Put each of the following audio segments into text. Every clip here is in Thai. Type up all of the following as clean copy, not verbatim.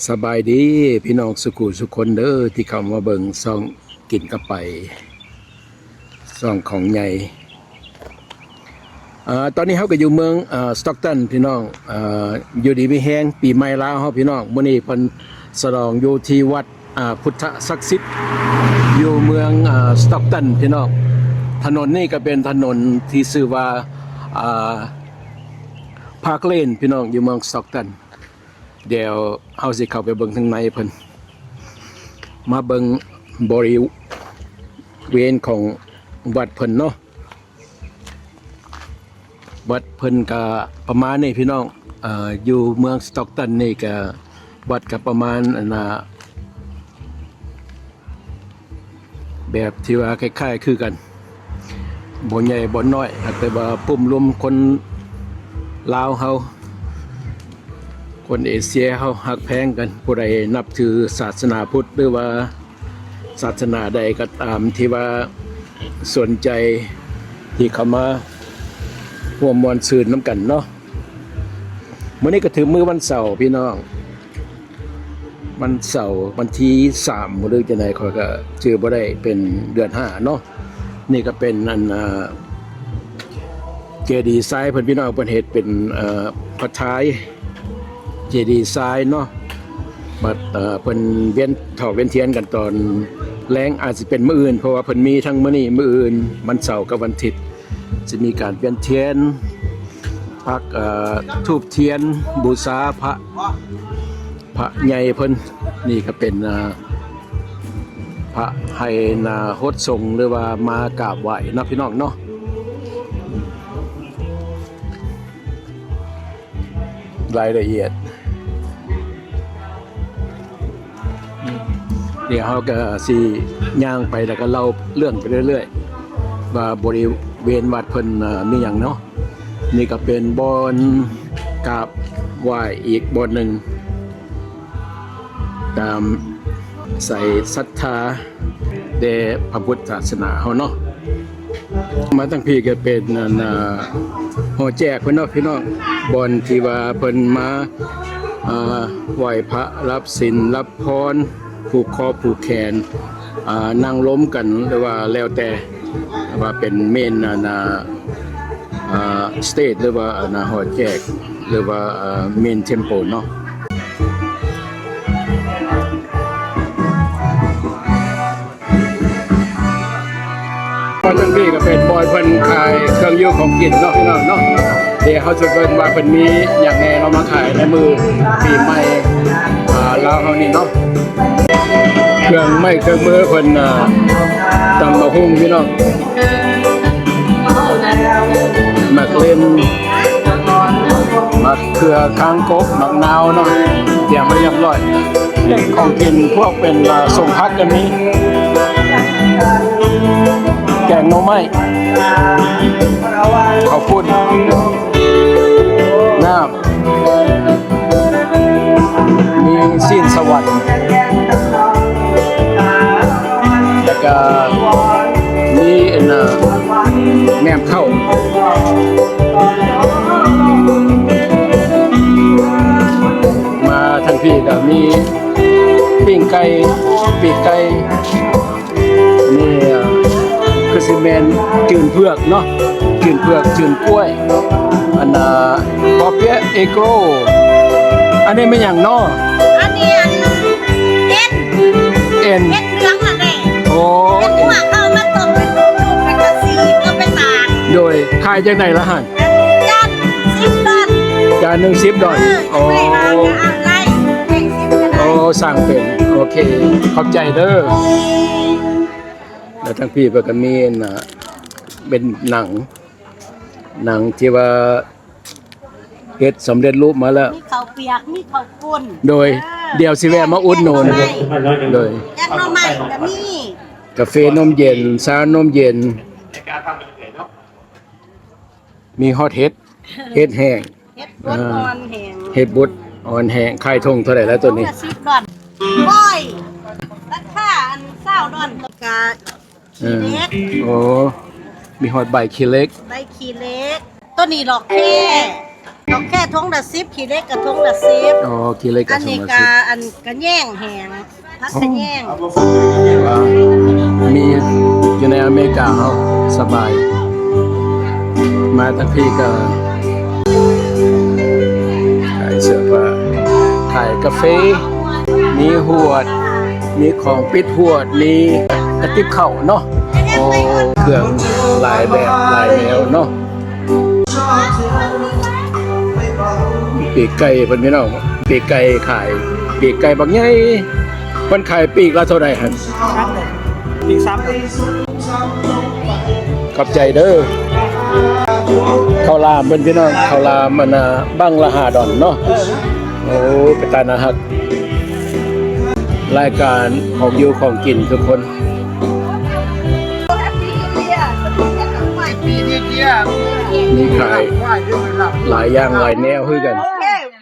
สบายดีพี่น้องสุขุสุขคนเด้อที่เข้ามาเบิ่งซ่องกินกับไปซ่องของใหญ่ตอนนี้เขาก็อยู่เมืองสต็อกตันพี่น้องอยู่ดีมีแฮงปีใหม่ลาวเฮาพี่น้องมื้อนี้เพิ่นฉลองอยู่ที่วัดพุทธศักดิ์สิทธิ์อยู่เมืองสต็อกตันพี่น้องถนนนี่ก็เป็นถนนที่ชื่อว่าพาร์คเลนพี่น้องอยู่เมืองสต็อกตันเดี๋ยวเฮาสิเข้าไปเบิ่งข้างในเพิ่นมาเบิ่งบริเวณของวัดเพิ่นเนาะวัดเพิ่นก็ประมาณนี้พี่น้องอยู่เมืองสต็อกตันนี่ก็วัดก็ประมาณแบบที่ว่าคล้ายๆคือกันบ่ใหญ่บ่น้อยแต่ว่าปุ่มรวมคนลาวเฮาคนเอเชียเขาหักแพงกันผู้ใดนับถือศาสนาพุทธหรือว่าศาสนาใดก็ตามที่ว่าสนใจที่เข้ามาร่วมมวลซื่นน้ำกันเนาะมื้อนี้ก็ถึงมื้อวันเสาร์พี่น้องวันเสาร์วันที่3หรือจังได๋ข้อยก็ชื่อบ่ได้เป็นเดือน5เนาะนี่ก็เป็นเจดีย์ทรายเพิ่นพี่น้องเพิ่นเฮ็ดเป็นพระท้ายเจดีย์ทรายเนาะบัดเพิ่นเวียนเฒ่าเวียนเทียนกันตอนแรงอาจสิเป็นมื้ออื่นเพราะว่าเพิ่นมีทั้งมื้อนี้มื้ออื่นวันเสาร์กับวันอาทิตย์จะมีการเวียนเทียนปักธูปเทียนบูชาพระใหญ่เพิ่นนี่ก็เป็นพระให้นาโฮดทรงหรือว่ามากราบไหว้นะพี่น้องเนาะรายละเอียดเดี๋ยวเราก็สิย่างไปแล้วก็เล่าเรื่องไปเรื่อยๆว่าบริเวณวัดเพิ่นมีหยังเนาะนี่ก็เป็นบ่อนกราบไหว้อีกบ่อนหนึ่งตามใส่ศรัทธาแด่พระพุทธศาสนาเฮาเนาะมาตั้งพี่ก็เป็นหอแจกเพิ่นเนาะพี่น้องบ่อนที่ว่าเพิ่นมาไหว้พระรับศีลรับพรผูกคอผูกแขนนั่งล้มกันหรือว่าแล้วแต่ว่าเป็นเมนสเตทหรือว่าหอแจกหรือว่าเมนเทมเพิลเนาะตอนนี้ก็เป็นบอยเพิ่นขายเครื่องอยู่ของกินเนาะพี่น้องเนาะเดี๋ยวเขาจะเบิ่งว่าเพิ่นมีอย่างแน่เรามาขายในมือปีใหม่ลาวเฮานี่เนาะเครื่องไม้เครื่องมือเพิ่นตำบักหุ่งพี่น้องหมักเล่นหมักเขือค้างกบหมักนาวเนาะเตรียมไว้เรียบร้อยของกินพวกเป็นส่งพักกันนี้แกงหน่อไม้ข้าวปุ้นน้ำมีสิ้นสวรรค์แล้วก็มีแหนมข้าวมาทางพี่ก็มีปิ้งไก่ปีกไก่นี่คือซีเมนจืนเผือกเนาะจืนเผือกจืนกล้วยปอเปี๊ยะเอโกรอันนี้ไม่อย่างเนาะอันนี้เอ็นเนื้อมาแน่โอ้เอ็นหัวเข้ามาตกเป็นลูกๆแล้วก็สีก็เป็นตาโดยขายจากไหนละหันจาน10 ดอลจานหนึ่ง10 ดอลโอ้โอ้สั่งเป็นโอเคขอบใจเด้อแล้วทั้งพี่ก็มีเป็นหนังที่ว่าเฮ็ดสำเร็จรูปมาแล้วมีข้าวเปียกมีข้าวปุ้นโดยเดี๋ยวสิแวะมาอุดหนุนโดยแกงหน่อไม้ก็มีกาแฟนมเย็นชานมเย็นมีฮอตเฮ็ดแห้งเฮ็ดบดอ่อนแห้งเฮ็ดบดอ่อนแห้งขายทงเท่าไหร่แล้วตัวนี้10 ดอลบ่อยราคา20 ดอลกะขี้เล็กโอ้มีฮอตใบขี้เล็กใบขี้เล็กตัวนี้ดอกแค่ เอาแค่ทงละ10ขี้เล็กกับทงละ10 อ๋อกี่เลยกั อั บ น ส นี้ มา ก ชิก อันกะแย่งแหงพักกะแย่ง ว่ามีอยู่ในอเมริกาเฮาสบาย มาทั้งพี่ก็ขายเสื้อผ้าขายกาแฟมีหวด มีของปิดหวด มีกระติบเข่าวเนาะโอ้เครื่องหลายแบบหลายแนวเนาะปีกไก่เพิ่นพี่น้องปีกไก่ขายปีกไก่บักใหญ่เพิ่นขายปีกละเท่าใดหั่น ปีกซ้ำ ขอบใจเด้อข้าวหลามเพิ่นพี่น้องข้าวหลามมันน่ะบังละ5ดอนเนาะโอ้เป็นตานะฮักรายการของอยู่ของกินทุกคน ปีนี้เกียร์ มีขาย ว่าเรื่องหลับ หลายอย่างหลายแนวคือกัน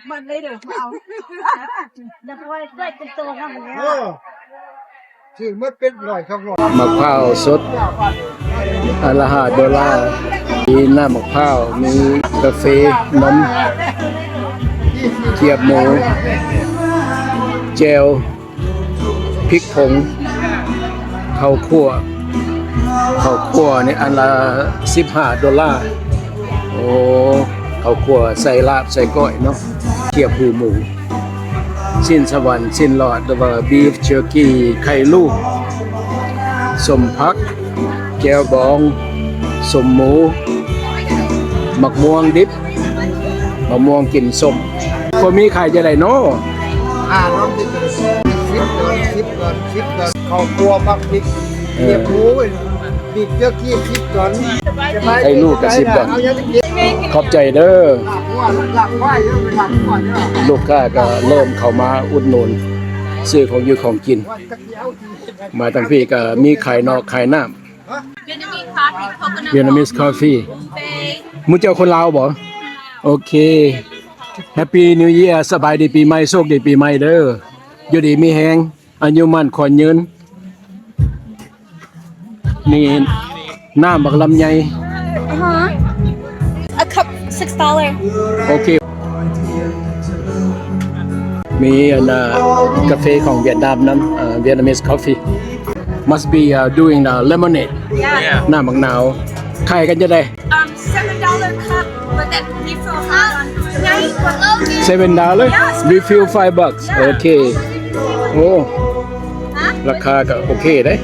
มันเลยเด้อเอาเดี๋ยวไว้ได้เป็นตัวทำอย่างเงี้ย ชื่อมันเป็นลอยข้างนอก มะพร้าวสดอันละ$5มีน้ำมะพร้าวมีกาแฟนมเกี๊ยบหมูแจวพริกผงข้าวคั่วนี่อันละ$15โอ้ข้าวคั่วใส่ลาบใส่ก้อยเนาะเกี๊ยบหูหมูชิ้นสวรรค์ชิ้นหลอดหรือว่าบีฟเชอร์กี้ไข่ลูกสมพักแก้วบองสมหมูมักม่วงดิบมะม่วงกินส้มก็มีขายจะได้เนาะ น้องติด10 ดอนข้าวคั่วปักพริกเกี๊ยวหมูปีกเจ้ากี้10 ดอน ไอ้ลูกกับ10 ดอน เอาอย่างนี้ ขอบใจเด้อ หลักว่าเยอะไปหลักก่อนเนาะ ลูกค้าก็เริ่มเข้ามาอุดหนุนซื้อของอยู่ของกิน ว่าตะเกียวที่ มาทั้งพี่ก็มีขายนอกขายน้ Vietnamese coffee, coconut ำ Vietnamese coffee buffet. มึงเจ้าคนลาวบ่โอเค Happy New Year สบายดีปีใหม่โชคดีปีใหม่เด้ออยู่ดีมีแฮงอายุมั่นขวัญยืนนี่น้ำบักลำไย A cup, $6. โอเค มีอันกาแฟของเวียดนามนั้นVietnamese coffee must be doing lemonade Yeah. น้ำบักนาวขายกันจะได้ $7 cup, but then refill $5. $7 refill $5 โอเคโอ้ราคาก็โอเคเด้ Get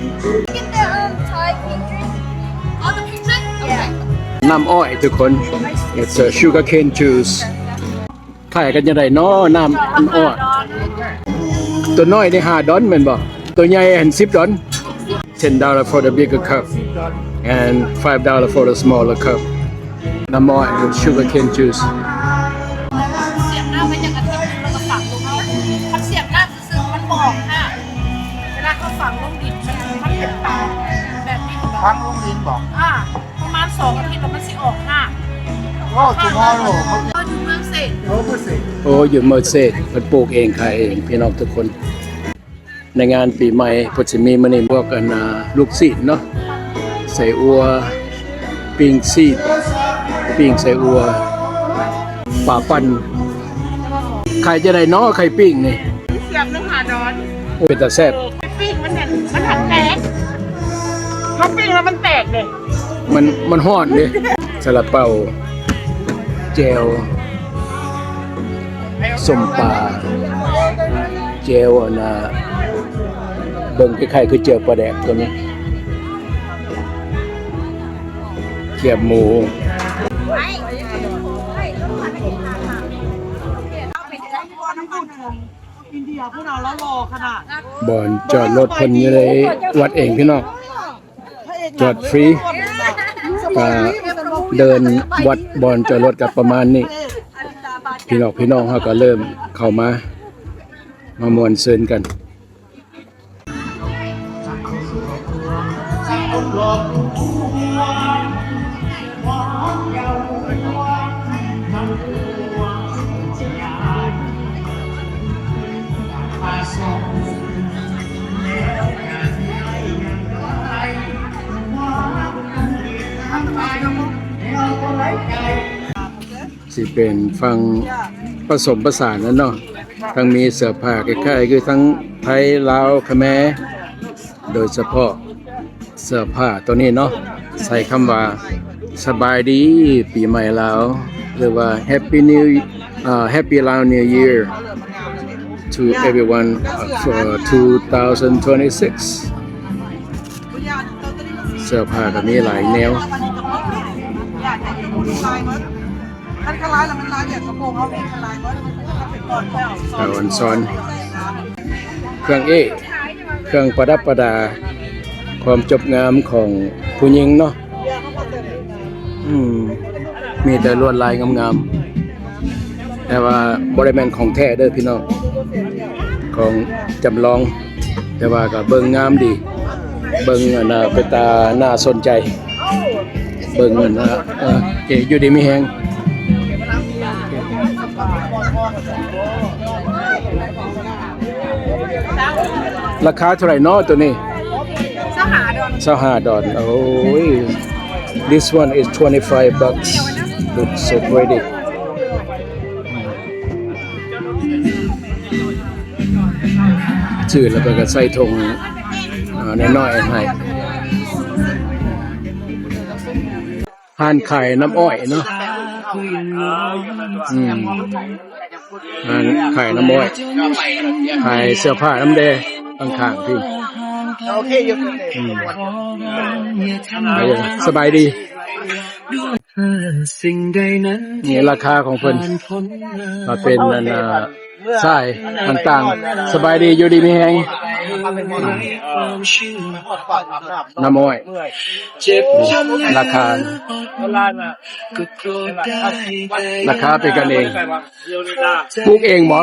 the Thai pink drink. Oh, the pink drink? Okay. น้ำอ้อยทุกคน it's a sugar cane juice ขายกันจะได้เนาะน้ำอ้อยตัวน้อยได้$5แม่นบ่ตัวใหญ่อัน$10 $10 for the bigger cup and $5 for the smaller cup น้ำอ้อย with sugar cane juice เสียบหน้าไว้อย่างอาทิตย์แล้วก็ฝังลงดินถ้าเสียบหน้าซึ้งๆมันบอกค่ะเวลาเขาฝังลงดินมันเป็นตาแบบนี้ ฟังลงดินบอก ประมาณ2 อาทิตย์แล้วมันสิออกหน้า โอ้จุมอโร่ ก็อยู่เมืองเสก โอ้ไม่สิ โอ้อยู่เมอร์เซดเพิ่นปลูกเองขายเองพี่น้องทุกคน ในงานปีใหม่เพิ่นสิมีมื้อนี้พวกกันลูกศิษย์เนาะใส่อัวปิ้งซีดปิ้งใส่อัวป่าปั่นใครจะได้เนาะไข่ปิ้งนี่ เสียบนึงหาดอน โอ้เป็นตาแซ่บ ปิ้งมันเนี่ยมันหักแตกเขาปิ้งแล้วมันแตกเลย มันฮ้อนเด้ซาลาเปาแจวส้มปลาแจวเบิ่งคล้ายๆคือเจียวปลาแดกตัวนี้เกี๊ยบหมู อินเดียพวกเราแล้วรอขนาด บ่อนจอดรถเพิ่นอยู่ในวัดเองพี่น้องจอดฟรีก็เดินวัดบ่อนจอดรถกับประมาณนี้พี่น้องเฮาก็เริ่มเข้ามามวนซื่นกัน สิเป็นฟังผสมผสานนั่นเนาะทั้งมีเสื้อผ้าคล้ายๆคือทั้งไทยลาวเขมรโดยเฉพาะเสื้อผ้าตัวนี้เนาะใส่คำว่าสบายดีปีใหม่ลาวหรือว่า Happy Lao New Year to everyone for 2026 เสื้อผ้าก็มีหลายแนว มันคลายแล้วมันลายอย่างกระโปรงเขาเป็นคลายเพราะมันเป็นก้อนแก้ว สาวอันซ้อนเครื่องเครื่องประดับประดาความจบงามของผู้หญิงเนาะมีแต่ลวดลายงามๆแต่ว่าบ่ได้แม่นของแท้เด้อพี่น้องของจำลองแต่ว่าก็เบิ่งงามดีเบิ่งน่าเป็นตาน่าสนใจเบิ่งน่ะอยู่ดีมีแฮงราคาเท่าไหร่เนาะตัวนี้$25 โอ้ย this one is $25 looks so pretty ชื่อแล้วก็ใส่ธงน้อยๆให้ห้านขายน้ำอ้อยเนาะขายน้ำอ้อยขายเสื้อผ้าน้ำแดงข้างๆพี่โอเคอยู่สบายดีนี่ราคาของเพิ่นมาเป็นใช่ต่างๆสบายดีอยู่ดีมีแฮงน้ำอ้อยราคาเป็นกันเองปลูกเองหมอ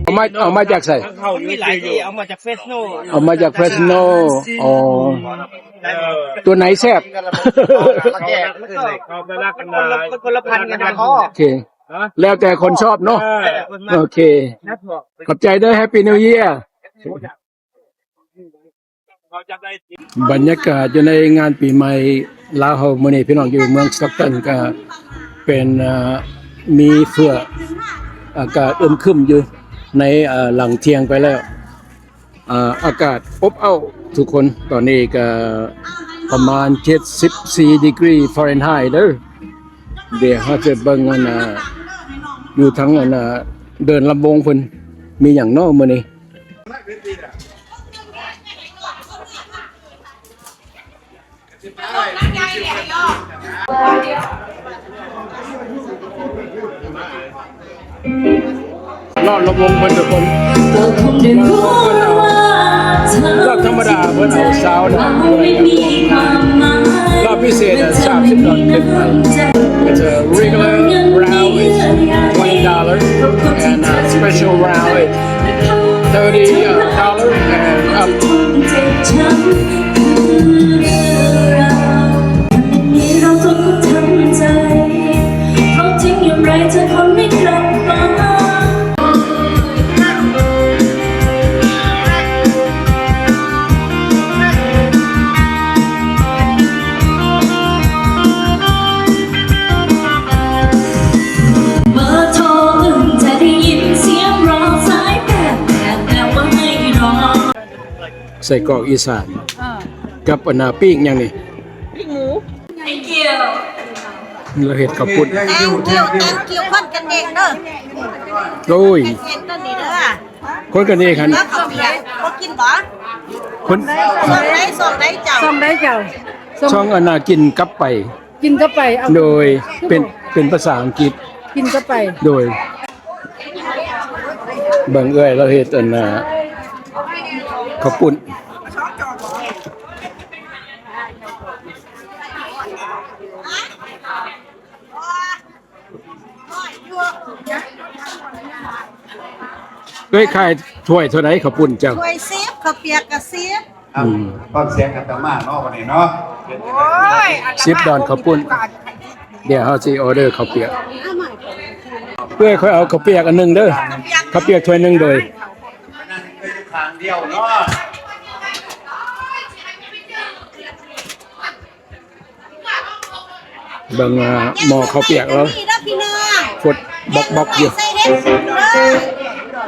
เอามาจากใส่มีหลายที่เอามาจากเฟสโนอ๋อตัวไหนแซ่บคนละพันกันนะพ่อโอเคแล้วแต่คนชอบเนาะโอเคขอบใจด้วย Happy New Year บรรยากาศอยู่ในงานปีใหม่ลาวเฮามื้อนี้พี่น้องอยู่เมืองสต็อกตันก็เป็นมีเฟื่ออากาศอึมครึมอยู่ในหลังเที่ยงไปแล้วอากาศอบอ้าวทุกคนตอนนี้ก็ประมาณ74 degree Fahrenheit เด้อเดี๋ยวเราจะเบิ่งอยู่ทั้งเดินลำวงเพิ่นมีหยังน้อมื้อนี้รอบลำวงเพิ่นทุกคนรอบธรรมดาเพิ่นเอาซาวด์รอบพิเศษ$30ขึ้นไป It's a regular round is $20 and a special round is $30 and up เราทุกคนทำใจเพราะทิ้งอย่างไรเธอคงไม่กลับมาใส่กรอกอีสานกับปิ้งอย่างนี้เราเห็ดข้าวปุ้นแตงกิ้วคนกันเองเด้อ โอ้ย เห็นต้นนี้เด้อ คนกันเองครับ แล้วเขาเบียร์เขากินบ่คนส่งได้เจ้าช่องกินกับไปโดยเป็นภาษาอังกฤษกินกับไปโดยบางเอ้ยเราเห็ดข้าวปุ้นขายถ้วยเท่าไหร่ข้าวปุ้นเจ้าถ้วยเสียบข้าวเปียกกะเสียบตอนเสียงกันตะมาเนาะวันนี้เนาะ$10ข้าวปุ้นเดี๋ยวเฮาสิออเดอร์ข้าวเปียกเพื่อค่อยเอาข้าวเปียกอันนึงเด้อข้าวเปียกถ้วยนึงโดยทางเดียวเนาะ เบิ่งหม้อข้าวเปียกแล้ว นี่นะพี่น้อง ฟดบกอยู่ ใส่เห็ดเลย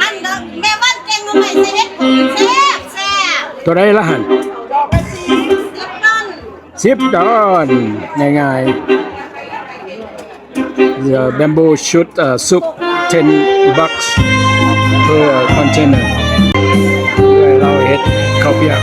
อันเด้อแม่บ้านแกงหน่อไม้ใส่เห็ดแซ่บแซ่บ ตัวใดละหั่น 10 ดอน 10 ดอนง่ายๆ The bamboo shoot soup 10 bucks per container เราเฮ็ดข้าวเปียก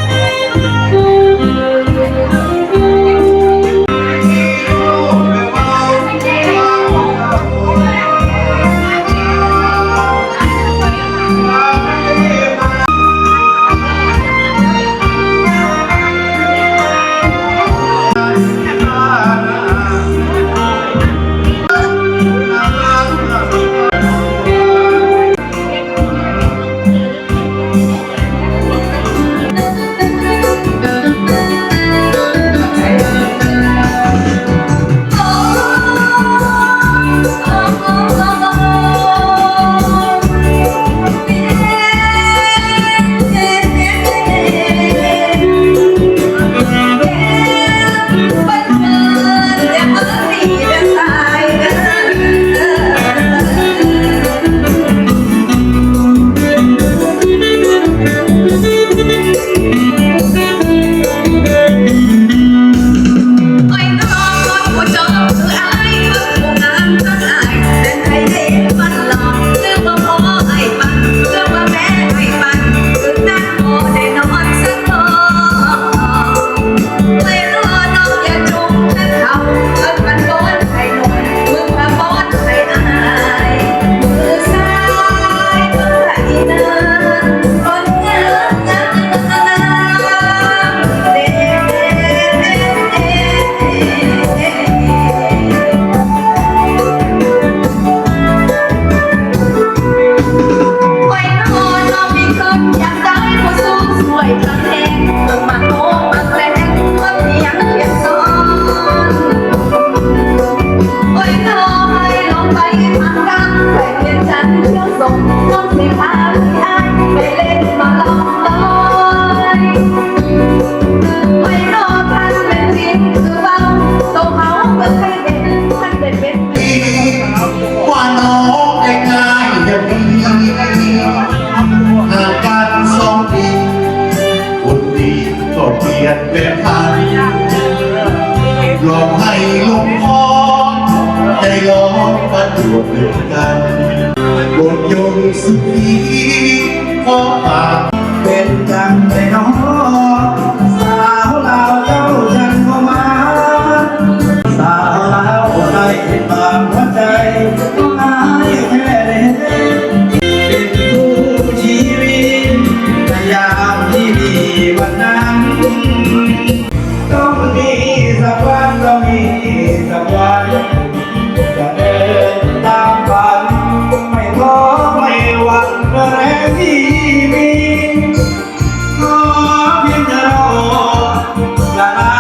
ว่าน้องได้ง่ายอย่างนี้ห่างกัน2 ปีคนดีก็เปลี่ยนเป็นพันหลอกให้ลงคอใจร้อนมาตรวจเหมือนกันบทยงสุขีขอฝาก เป็นจังไดน้อสาวลาวเจ้าจันก็มาสาวลาวคนใดบางหัวใจหายแค่เด็เป็นคู่ชีวิตในยามที่มีวันนั้นต้องมีสักวันต้องมีสักวันจะเดินตามฝันไม่ท้อไม่หวั่นแรงที่มีขอเพียงเธอรออย่าลา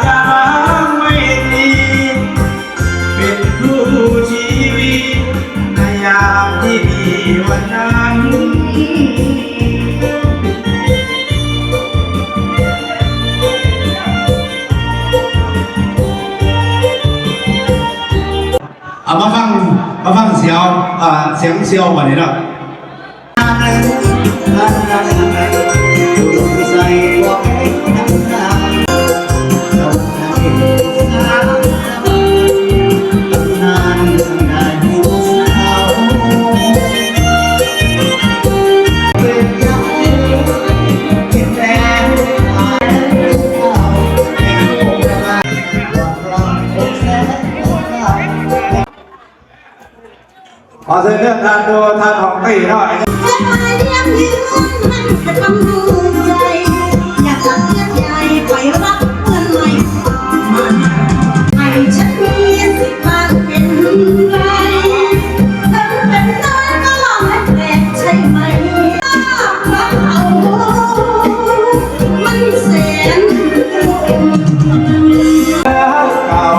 อย่าไม่ตีเป็นคู่ชีวิตในยามที่มีวันนั้น เอามาฟังเสียงเซียววันนี้เนาะ ขอเชิญเรื่องทานตัวทานของปีหน่อย เพื่อนมาเลี้ยงยืนมันจะทำดูใจอยากรักเพื่อนใหญ่ไปรักเพื่อนใหม่มาให้ฉันมีสิทธิ์มาเป็นไรฉันเป็นน้อยก็ลองให้แปลกใช่ไหมรักเขามันแสน เก่า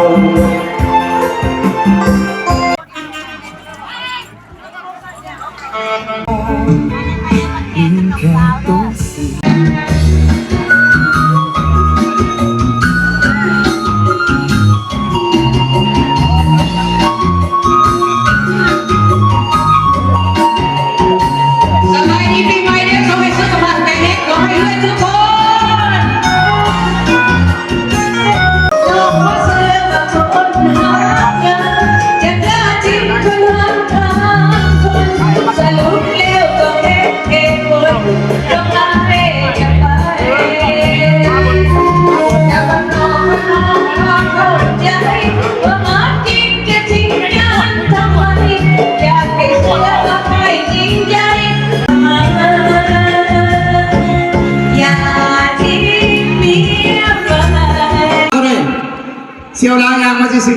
เ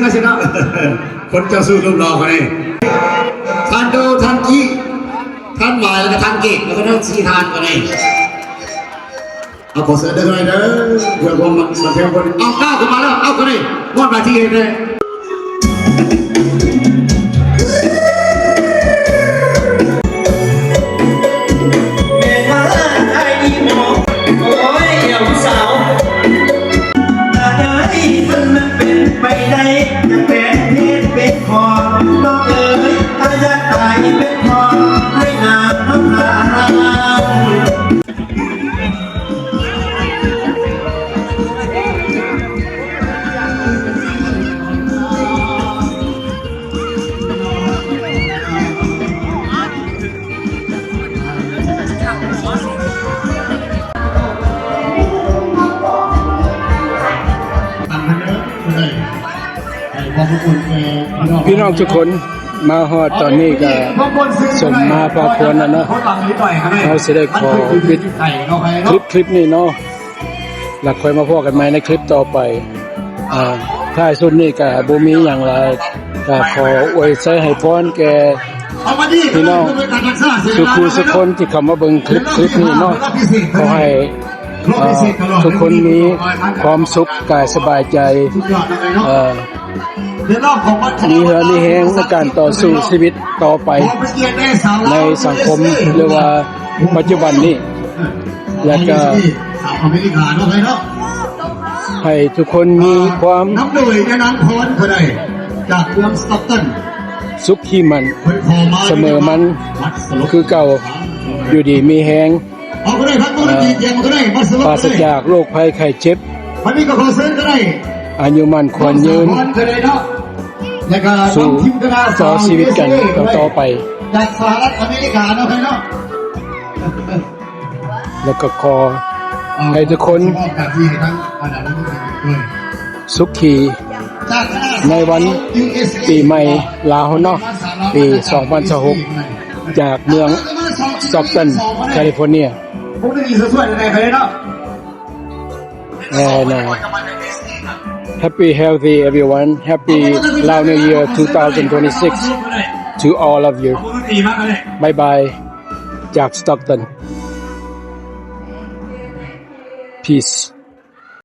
นะสินะคนเจ้าสู้รูปรอคนนี้ท่านดูท่านกี้ท่านหมายแล้วก็ท่านเก่งแล้วก็ท่านสีทานคนนี้เอาขอเสนอได้เลยเด้อเพื่อผมมันเพียงคนเอาก้าวขึ้นมาแล้วเอาคนนี้วอดมาที่เองเลย ไปได้จะเป็นเพศเป็นคอน้องเอ๋ยถ้าจะตายเป็นคอให้นางน้ำตาพี่น้องทุกคนมาฮอดตอนนี้ก็สมมาพอควรแล้วเนาะเราสิได้ขอปิดคลิปนี้เนาะแล้วค่อยมาพบกันใหม่ในคลิปต่อไปท้ายสุดนี้ก็บ่มีหยังหลายก็ขออวยใส่ให้พรแก่พี่น้องทุกคนที่เข้ามาเบิ่งคลิปนี้เนาะขอให้ทุกคนมีความสุขกายสบายใจมีเหือมีแห้งในการต่อสู้ชีวิตต่อไปในสังคมหรือว่าปัจจุบันนี้และก็ให้ทุกคนมีความ น้ำด้วยในน้ำพรคนใดจากเมืองสต็อกตัน สุขที่มันเสมอมันคือเก่าอยู่ดีมีแห้งปราศจากโรคภัยไข้เจ็บ วันนี้ก็ขอเชิญก็ได้ อายุมันควรยืนสู่ต่อชีวิตกันต่อไป จากสหรัฐอเมริกาเนาะเนาะ แล้วก็ขอให้ทุกคนสุขีในวันปีใหม่ลาวเนาะปี 2026 จากเมืองสต็อกตันแคลิฟอร์เนีย ผมได้มีส่วนในใครเนาะ and happy healthy everyone happy Lao New Year 2026 to all of you bye bye จาก Stockton peace